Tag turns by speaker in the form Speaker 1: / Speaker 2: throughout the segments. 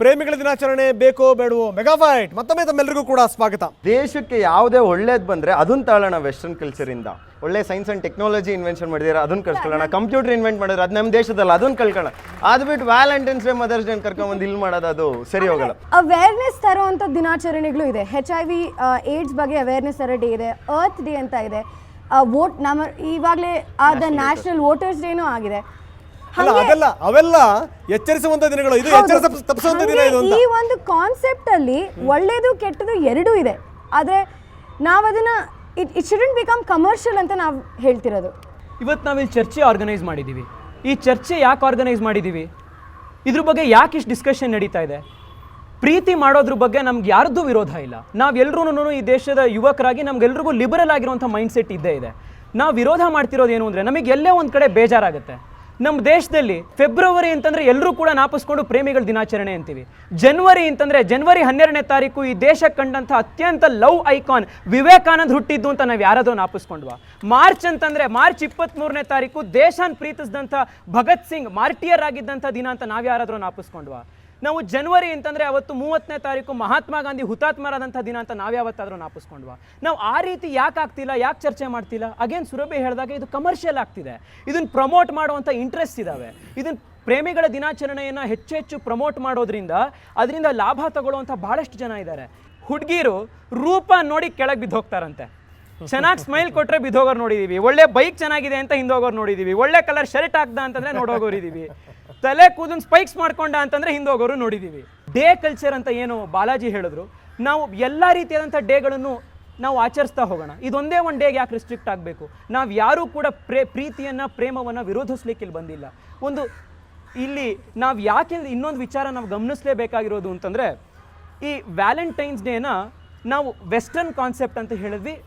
Speaker 1: ಪ್ರೇಮಿಗಳ ದಿನಾಚರಣೆ ಬೇಕೋ ಬೇಡವೋ ಮೆಗಾ ಫೈಟ್ ಮತ್ತೊಮ್ಮೆ ತಮ್ಮೆಲ್ಲರಿಗೂ ಕೂಡ ಸ್ವಾಗತ.
Speaker 2: ದೇಶಕ್ಕೆ ಯಾವುದೇ ಒಳ್ಳೇದು ಬಂದರೆ ಅದನ್ನ ತಾಳೋಣ ವೆಸ್ಟರ್ನ್ ಕಲ್ಚರಿಂದ. ಒಳ್ಳೆ ಸೈನ್ಸ್ ಆ್ಯಂಡ್ ಟೆಕ್ನಾಲಜಿ ಇನ್ವೆನ್ಷನ್ ಮಾಡಿದ್ರೆ ಅದನ್ನ ಕಳ್ಕೊಳ್ಳೋಣ, ಕಂಪ್ಯೂಟರ್ ಇನ್ವೆಂಟ್ ಮಾಡಿದ್ರೆ ಅದು ನಮ್ಮ ದೇಶದಲ್ಲ ಅದನ್ನ ಕಳ್ಕೊಳ್ಳೋಣ. ಅದು ಬಿಟ್ಟು ವ್ಯಾಲೆಂಟೈನ್ಸ್ ಡೇ ಮದರ್ಸ್ ಡೇ ಕರ್ಕೊಂಡ್ಬಂದು ಇಲ್ಲಿ ಮಾಡೋದು ಅದು ಸರಿ ಹೋಗಲ್ಲ.
Speaker 3: ಅವೇರ್ನೆಸ್ ತರುವಂಥ ದಿನಾಚರಣೆಗಳು ಇದೆ. HIV AIDS ಬಗ್ಗೆ ಅವೇರ್ನೆಸ್ ತರೋ ಡೇ ಇದೆ, ಅರ್ತ್ ಡೇ ಅಂತ ಇದೆ, ವೋಟ್ ನಮ್ಮ ಇವಾಗಲೇ ಆದ ನ್ಯಾಷನಲ್ ವೋಟರ್ಸ್ ಡೇನೂ ಆಗಿದೆ.
Speaker 1: ಅವೆಲ್ಲ ಎಚ್ಚರಿಸುವಂತ ದಿನಗಳು, ಇದು ತಪ್ಪಿಸುವಂತ ದಿನ ಇದು ಅಂತ.
Speaker 3: ಈ ಒಂದು ಕಾನ್ಸೆಪ್ಟ್ ಅಲ್ಲಿ ಒಳ್ಳೇದು ಕೆಟ್ಟದು ಎರಡೂ ಇದೆ. ಆದ್ರೆ ನಾವು ಅದನ್ನ ಇಟ್ ಶುಡಂಟ್ ಬಿಕಮ್ ಕಮರ್ಷಿಯಲ್ ಅಂತ ನಾವು ಹೇಳ್ತಿರೋದು.
Speaker 4: ಇವತ್ತು ನಾವಿಲ್ಲಿ ಚರ್ಚೆ ಆರ್ಗನೈಸ್ ಮಾಡಿದ್ದೀವಿ. ಈ ಚರ್ಚೆ ಯಾಕೆ ಆರ್ಗನೈಸ್ ಮಾಡಿದ್ದೀವಿ, ಇದ್ರ ಬಗ್ಗೆ ಯಾಕೆ ಇಷ್ಟು ಡಿಸ್ಕಷನ್ ನಡೀತಾ ಇದೆ? ಪ್ರೀತಿ ಮಾಡೋದ್ರ ಬಗ್ಗೆ ನಮ್ಗೆ ಯಾರ್ದು ವಿರೋಧ ಇಲ್ಲ. ನಾವೆಲ್ಲರೂ ಈ ದೇಶದ ಯುವಕರಾಗಿ ನಮ್ಗೆಲ್ರಿಗೂ ಲಿಬರಲ್ ಆಗಿರುವಂಥ ಮೈಂಡ್ಸೆಟ್ ಇದ್ದೇ ಇದೆ. ನಾವು ವಿರೋಧ ಮಾಡ್ತಿರೋದು ಏನು ಅಂದರೆ, ನಮಗೆ ಎಲ್ಲೇ ಒಂದು ಕಡೆ ಬೇಜಾರಾಗುತ್ತೆ. ನಮ್ಮ ದೇಶದಲ್ಲಿ ಫೆಬ್ರವರಿ ಅಂತಂದರೆ ಎಲ್ಲರೂ ಕೂಡ ನಾಪಿಸ್ಕೊಂಡು ಪ್ರೇಮಿಗಳ ದಿನಾಚರಣೆ ಅಂತೀವಿ. ಜನವರಿ ಅಂತಂದರೆ ಜನವರಿ 12ನೇ ತಾರೀಕು ಈ ದೇಶಕ್ಕೆ ಕಂಡಂಥ ಅತ್ಯಂತ ಲವ್ ಐಕಾನ್ ವಿವೇಕಾನಂದ್ ಹುಟ್ಟಿದ್ದು ಅಂತ ನಾವು ಯಾರಾದರೂ ನಾಪಿಸ್ಕೊಂಡ್ವಾ. ಮಾರ್ಚ್ ಅಂತಂದರೆ ಮಾರ್ಚ್ 23ನೇ ತಾರೀಕು ದೇಶನ ಪ್ರೀತಿಸಿದಂಥ ಭಗತ್ ಸಿಂಗ್ ಮಾರ್ಟಿಯರ್ ಆಗಿದ್ದಂಥ ದಿನ ಅಂತ ನಾವು ಯಾರಾದರೂ ನಾಪಿಸ್ಕೊಂಡ್ವಾ. ನಾವು ಜನವರಿ ಅಂತಂದರೆ ಅವತ್ತು 30ನೇ ತಾರೀಕು ಮಹಾತ್ಮ ಗಾಂಧಿ ಹುತಾತ್ಮರಾದಂಥ ದಿನ ಅಂತ ನಾವು ಯಾವತ್ತಾದರೂ ನಾಪಿಸ್ಕೊಂಡ್ವಾ. ನಾವು ಆ ರೀತಿ ಯಾಕೆ ಆಗ್ತಿಲ್ಲ, ಯಾಕೆ ಚರ್ಚೆ ಮಾಡ್ತಿಲ್ಲ? ಅಗೇನ್ ಸುರಭಿ ಹೇಳಿದಾಗ ಇದು ಕಮರ್ಷಿಯಲ್ ಆಗ್ತಿದೆ. ಇದನ್ನು ಪ್ರಮೋಟ್ ಮಾಡುವಂಥ ಇಂಟ್ರೆಸ್ಟ್ ಇದ್ದಾವೆ. ಇದನ್ನು ಪ್ರೇಮಿಗಳ ದಿನಾಚರಣೆಯನ್ನು ಹೆಚ್ಚು ಪ್ರಮೋಟ್ ಮಾಡೋದ್ರಿಂದ ಅದರಿಂದ ಲಾಭ ತಗೊಳ್ಳುವಂಥ ಭಾಳಷ್ಟು ಜನ ಇದ್ದಾರೆ. ಹುಡುಗಿರು ರೂಪ ನೋಡಿ ಕೆಳಗೆ ಬಿದ್ದು ಹೋಗ್ತಾರಂತೆ. ಚೆನ್ನಾಗಿ ಸ್ಮೈಲ್ ಕೊಟ್ಟರೆ ಬಿದ್ದೋಗೋರು ನೋಡಿದ್ದೀವಿ. ಒಳ್ಳೆ ಬೈಕ್ ಚೆನ್ನಾಗಿದೆ ಅಂತ ಹಿಂದೋಗೋರು ನೋಡಿದ್ದೀವಿ. ಒಳ್ಳೆ ಕಲರ್ ಶರ್ಟ್ ಹಾಕ್ದ ಅಂತಂದರೆ ನೋಡೋಗೋರಿದ್ದೀವಿ. ತಲೆ ಕೂದಲು ಸ್ಪೈಕ್ಸ್ ಮಾಡ್ಕೊಂಡ ಅಂತಂದರೆ ಹಿಂದೋಗೋರು ನೋಡಿದ್ದೀವಿ. ಡೇ ಕಲ್ಚರ್ ಅಂತ ಏನು ಬಾಲಾಜಿ ಹೇಳಿದ್ರು, ನಾವು ಎಲ್ಲ ರೀತಿಯಾದಂಥ ಡೇಗಳನ್ನು ನಾವು ಆಚರಿಸ್ತಾ ಹೋಗೋಣ. ಇದೊಂದೇ ಒಂದು ಡೇಗೆ ಯಾಕೆ ರಿಸ್ಟ್ರಿಕ್ಟ್ ಆಗಬೇಕು? ನಾವು ಯಾರೂ ಕೂಡ ಪ್ರೀತಿಯನ್ನು ಪ್ರೇಮವನ್ನು ವಿರೋಧಿಸ್ಲಿಕ್ಕೆ ಇಲ್ಲಿ ಬಂದಿಲ್ಲ. ಇಲ್ಲಿ ನಾವು ಯಾಕೆ ಇನ್ನೊಂದು ವಿಚಾರ ನಾವು ಗಮನಿಸಲೇಬೇಕಾಗಿರೋದು ಅಂತಂದರೆ, ಈ ವ್ಯಾಲೆಂಟೈನ್ಸ್ ಡೇನ ನಾವು ವೆಸ್ಟರ್ನ್ ಕಾನ್ಸೆಪ್ಟ್ ಅಂತ ಹೇಳಿದ್ವಿ,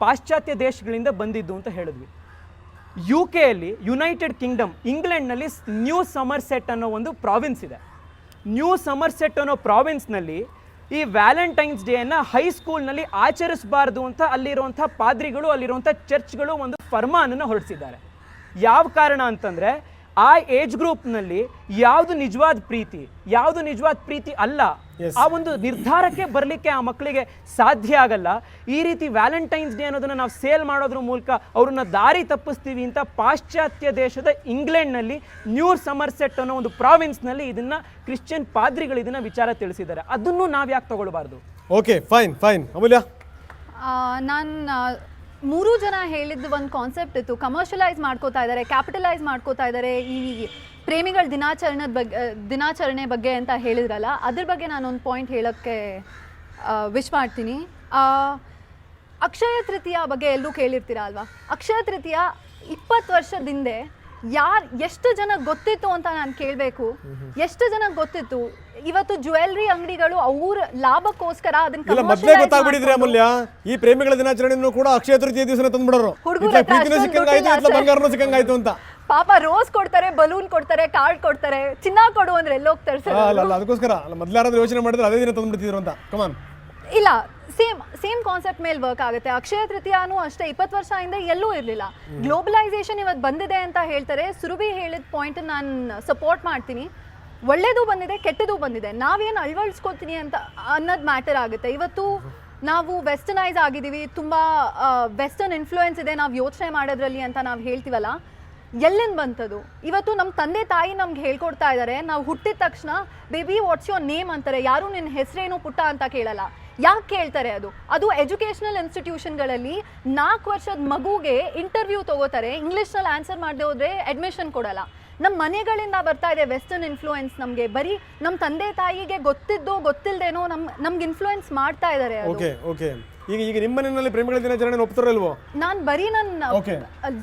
Speaker 4: ಪಾಶ್ಚಾತ್ಯ ದೇಶಗಳಿಂದ ಬಂದಿದ್ದು ಅಂತ ಹೇಳಿದ್ವಿ. UK ಯುನೈಟೆಡ್ ಕಿಂಗ್ಡಮ್ ಇಂಗ್ಲೆಂಡ್ನಲ್ಲಿ ನ್ಯೂ ಸಮರ್ಸೆಟ್ ಅನ್ನೋ ಒಂದು ಪ್ರಾವಿನ್ಸ್ ಇದೆ. ನ್ಯೂ ಸಮರ್ಸೆಟ್ ಅನ್ನೋ ಪ್ರಾವಿನ್ಸ್ನಲ್ಲಿ ಈ ವ್ಯಾಲೆಂಟೈನ್ಸ್ ಡೇಯನ್ನು ಹೈಸ್ಕೂಲ್ನಲ್ಲಿ ಆಚರಿಸಬಾರ್ದು ಅಂತ ಅಲ್ಲಿರುವಂಥ ಪಾದ್ರಿಗಳು, ಅಲ್ಲಿರುವಂಥ ಚರ್ಚ್ಗಳು ಒಂದು ಫರ್ಮಾನನ್ನು ಹೊರಡಿಸಿದ್ದಾರೆ. ಯಾವ ಕಾರಣ ಅಂತಂದರೆ, ಆ ಏಜ್ ಗ್ರೂಪ್ನಲ್ಲಿ ಯಾವುದು ನಿಜವಾದ ಪ್ರೀತಿ ಅಲ್ಲ, ಆ ಒಂದು ನಿರ್ಧಾರಕ್ಕೆ ಬರಲಿಕ್ಕೆ ಆ ಮಕ್ಕಳಿಗೆ ಸಾಧ್ಯ ಆಗಲ್ಲ. ಈ ರೀತಿ ವ್ಯಾಲೆಂಟೈನ್ಸ್ ಡೇ ಅನ್ನೋದನ್ನು ನಾವು ಸೇಲ್ ಮಾಡೋದ್ರ ಮೂಲಕ ಅವ್ರನ್ನ ದಾರಿ ತಪ್ಪಿಸ್ತೀವಿ ಅಂತ ಪಾಶ್ಚಾತ್ಯ ದೇಶದ ಇಂಗ್ಲೆಂಡ್ನಲ್ಲಿ ನ್ಯೂ ಸಮರ್ಸೆಟ್ ಅನ್ನೋ ಒಂದು ಪ್ರಾವಿನ್ಸ್ನಲ್ಲಿ ಇದನ್ನ ಕ್ರಿಶ್ಚಿಯನ್ ಪಾದ್ರಿಗಳು ಇದನ್ನ ವಿಚಾರ ತಿಳಿಸಿದ್ದಾರೆ. ಅದನ್ನು ನಾವು ಯಾಕೆ ತಗೊಳ್ಬಾರ್ದು?
Speaker 1: Okay, fine. ಅಮೂಲ್ಯ,
Speaker 5: ನಾನು 3 ಜನ ಹೇಳಿದ್ದು ಒಂದು ಕಾನ್ಸೆಪ್ಟ್ ಇತ್ತು. ಕಮರ್ಷಿಯಲೈಸ್ ಮಾಡ್ಕೋತಾ ಇದ್ದಾರೆ, ಕ್ಯಾಪಿಟಲೈಸ್ ಮಾಡ್ಕೋತಾ ಇದ್ದಾರೆ ಈ ಪ್ರೇಮಿಗಳ ದಿನಾಚರಣೆ ಬಗ್ಗೆ ಅಂತ ಹೇಳಿದ್ರಲ್ಲ, ಅದ್ರ ಬಗ್ಗೆ ನಾನೊಂದು ಪಾಯಿಂಟ್ ಹೇಳೋಕ್ಕೆ ವಿಶ್ ಮಾಡ್ತೀನಿ. ಅಕ್ಷಯ ತೃತೀಯ ಬಗ್ಗೆ ಎಲ್ಲರೂ ಕೇಳಿರ್ತೀರ ಅಲ್ವಾ? ಅಕ್ಷಯ ತೃತೀಯ 20 ವರ್ಷದ ಎಷ್ಟು ಜನ ಗೊತ್ತಿತ್ತು ಅಂತ ನಾನು ಕೇಳಬೇಕು. ಎಷ್ಟು ಜನ ಗೊತ್ತಿತ್ತು? ಇವತ್ತು ಜ್ಯುವೆಲ್ರಿ ಅಂಗಡಿಗಳು ಅವ್ರ ಲಾಭಕ್ಕೋಸ್ಕರ ಅದನ್ನ
Speaker 1: ಮೊದಲೇ ಗೊತ್ತಾಗ್ಬಿಟ್ಟಿದ್ರೆ ಅಮೂಲ್ಯ, ಈ ಪ್ರೇಮಿಗಳ ದಿನಾಚರಣೆಯನ್ನು ಕೂಡ ಅಕ್ಷಯ ತೃತೀಯ ದಿವಸ ತಂದ್ಬಿಡೋರು. ಬಂಗಾರನೂ ಸಿಕ್ಕಂಗಾಯ್ತು ಅಂತ.
Speaker 5: ಪಾಪ ರೋಸ್ ಕೊಡ್ತಾರೆ, ಬಲೂನ್ ಕೊಡ್ತಾರೆ, ಕಾರ್ಡ್ ಕೊಡ್ತಾರೆ, ಚಿನ್ನ ಕೊಡು ಅಂದ್ರೆ ಎಲ್ಲೋಗ್ತಾರೆ ಸರ್.
Speaker 1: ಅದಕ್ಕೋಸ್ಕರ ಮೊದಲಾರಾದ್ರೂ ಯೋಚನೆ ಮಾಡಿದ್ರೆ ಅದೇ ದಿನ ತಂದ್ಬಿಡ್ತಿದ್ರು ಅಂತ. ಕಮಾನ್,
Speaker 5: ಇಲ್ಲ, ಸೇಮ್ ಕಾನ್ಸೆಪ್ಟ್ ಮೇಲೆ ವರ್ಕ್ ಆಗುತ್ತೆ. ಅಕ್ಷಯ ತೃತೀಯನೂ ಅಷ್ಟೇ 20 ವರ್ಷದಿಂದ ಎಲ್ಲೂ ಇರಲಿಲ್ಲ. ಗ್ಲೋಬಲೈಸೇಷನ್ ಇವತ್ತು ಬಂದಿದೆ ಅಂತ ಹೇಳ್ತಾರೆ. ಸುರಭಿ ಹೇಳಿದ ಪಾಯಿಂಟ್ ನಾನು ಸಪೋರ್ಟ್ ಮಾಡ್ತೀನಿ. ಒಳ್ಳೇದು ಬಂದಿದೆ, ಕೆಟ್ಟದ್ದು ಬಂದಿದೆ. ನಾವೇನು ಅಳವಡಿಸ್ಕೊತೀನಿ ಅಂತ ಅನ್ನೋದು ಮ್ಯಾಟರ್ ಆಗುತ್ತೆ. ಇವತ್ತು ನಾವು ವೆಸ್ಟರ್ನೈಸ್ ಆಗಿದ್ದೀವಿ, ತುಂಬ ವೆಸ್ಟರ್ನ್ ಇನ್ಫ್ಲೂಯೆನ್ಸ್ ಇದೆ ನಾವು ಯೋಚನೆ ಮಾಡೋದ್ರಲ್ಲಿ ಅಂತ ನಾವು ಹೇಳ್ತೀವಲ್ಲ, ಎಲ್ಲಿಂದ ಬಂತದು? ಇವತ್ತು ನಮ್ಮ ತಂದೆ ತಾಯಿ ನಮ್ಗೆ ಹೇಳ್ಕೊಡ್ತಾ ಇದ್ದಾರೆ. ನಾವು ಹುಟ್ಟಿದ ತಕ್ಷಣ ಬೇಬಿ ವಾಟ್ಸ್ ಯೋರ್ ನೇಮ್ ಅಂತಾರೆ. ಯಾರು ನಿನ್ನ ಹೆಸರೇನು ಪುಟ್ಟ ಅಂತ ಕೇಳಲ್ಲ. ಯಾಕೆ ಕೇಳ್ತಾರೆ? ಅದು ಎಜುಕೇಷನಲ್ ಇನ್ಸ್ಟಿಟ್ಯೂಷನ್ಗಳಲ್ಲಿ 4 ವರ್ಷದ ಮಗುಗೆ ಇಂಟರ್ವ್ಯೂ ತಗೋತಾರೆ. ಇಂಗ್ಲೀಷ್ನಲ್ಲಿ ಆನ್ಸರ್ ಮಾಡದೆ ಹೋದರೆ ಅಡ್ಮಿಷನ್ ಕೊಡಲ್ಲ. ನಮ್ಮ ಮನೆಗಳಿಂದ ಬರ್ತಾ ಇದೆ ವೆಸ್ಟರ್ನ್ ಇನ್ಫ್ಲೂಯೆನ್ಸ್. ನಮಗೆ ಬರೀ ನಮ್ಮ ತಂದೆ ತಾಯಿಗೆ ಗೊತ್ತಿದ್ದೋ ಗೊತ್ತಿಲ್ಲದೇನೋ ನಮ್ಗೆ ಇನ್ಫ್ಲೂಯೆನ್ಸ್ ಮಾಡ್ತಾ ಇದ್ದಾರೆ.
Speaker 1: ಈಗ ನಿಮ್ಮ ಮನೆಯಲ್ಲಿ ಪ್ರೇಮಿಗಳ ದಿನಾಚರಣೆ ಒಪ್ತಾರಲ್ವೋ?
Speaker 5: ನಾನು ಬರೀ ನನ್ನ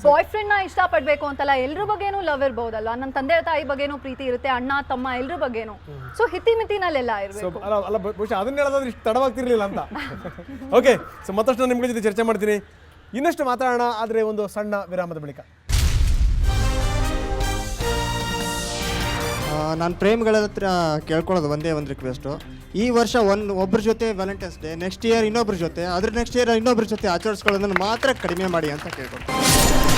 Speaker 5: ಬಾಯ್ ಫ್ರೆಂಡ್ ನ ಇಷ್ಟಪಡ್ಬೇಕು ಅಂತಲ್ಲ, ಎಲ್ರ ಬಗ್ಗೆನೂ ಲವ್ ಇರ್ಬೋದಲ್ಲ. ನನ್ನ ತಂದೆ ತಾಯಿ ಬಗ್ಗೆನೂ ಪ್ರೀತಿ ಇರುತ್ತೆ, ಅಣ್ಣ ತಮ್ಮ ಎಲ್ರ ಬಗ್ಗೆನೂ. ಸೊ ಹಿತಿಮಿತಿನಲ್ಲೆಲ್ಲ ಇರಬೇಕು.
Speaker 1: ಬಹುಶಃ ಅದನ್ನ ಹೇಳೋದಾದ್ರೆ ಇಷ್ಟು ತಡವಾಗ್ತಿರ್ಲಿಲ್ಲ ಅಂತ. ಓಕೆ, ಸೊ ಮತ್ತಷ್ಟು ನಾನು ನಿಮ್ಮ ಜೊತೆ ಚರ್ಚೆ ಮಾಡ್ತೀನಿ, ಇನ್ನಷ್ಟು ಮಾತಾಡೋಣ, ಆದರೆ ಒಂದು ಸಣ್ಣ ವಿರಾಮದ ಬಳಿಕ.
Speaker 6: ನಾನು ಪ್ರೇಮಿಗಳ ಹತ್ರ ಕೇಳ್ಕೊಳ್ಳೋದು ಒಂದೇ ಒಂದು ರಿಕ್ವೆಸ್ಟು. ಈ ವರ್ಷ ಒಬ್ಬರ ಜೊತೆ ವ್ಯಾಲೆಂಟೈನ್ಸ್ ಡೇ, ನೆಕ್ಸ್ಟ್ ಇಯರ್ ಇನ್ನೊಬ್ಬರ ಜೊತೆ, ಅದ್ರ ನೆಕ್ಸ್ಟ್ ಇಯರ್ ಇನ್ನೊಬ್ಬರ ಜೊತೆ ಆಚರಿಸ್ಕೊಳ್ಳೋದನ್ನು ಮಾತ್ರ ಕಡಿಮೆ ಮಾಡಿ ಅಂತ ಕೇಳ್ಕೊಳ್ತೀನಿ.